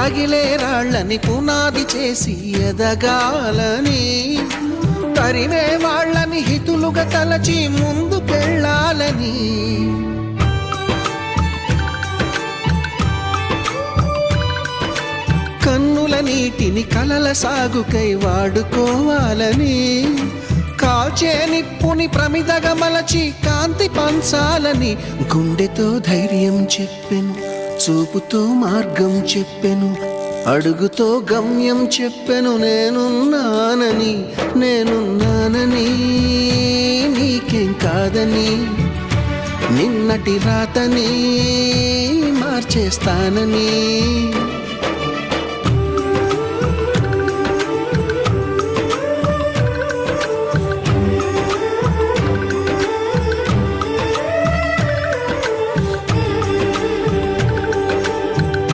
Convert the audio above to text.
తగిలే రాళ్ళని పునాది చేసి ఎదగాలని, తరిమే వాళ్ళని హితులుగా తలచి ముందుకెళ్ళాలని, కన్నుల నీటిని కలల సాగుకై వాడుకోవాలని, కాల్చే నిప్పుని ప్రమిదగా మలచి కాంతి పంచాలని, గుండెతో ధైర్యం చెప్పెను, చూపుతో మార్గం చెప్పెను, అడుగుతో గమ్యం చెప్పెను. నేనున్నానని నీకేం కాదని, నిన్నటి రాతని మార్చేస్తానని.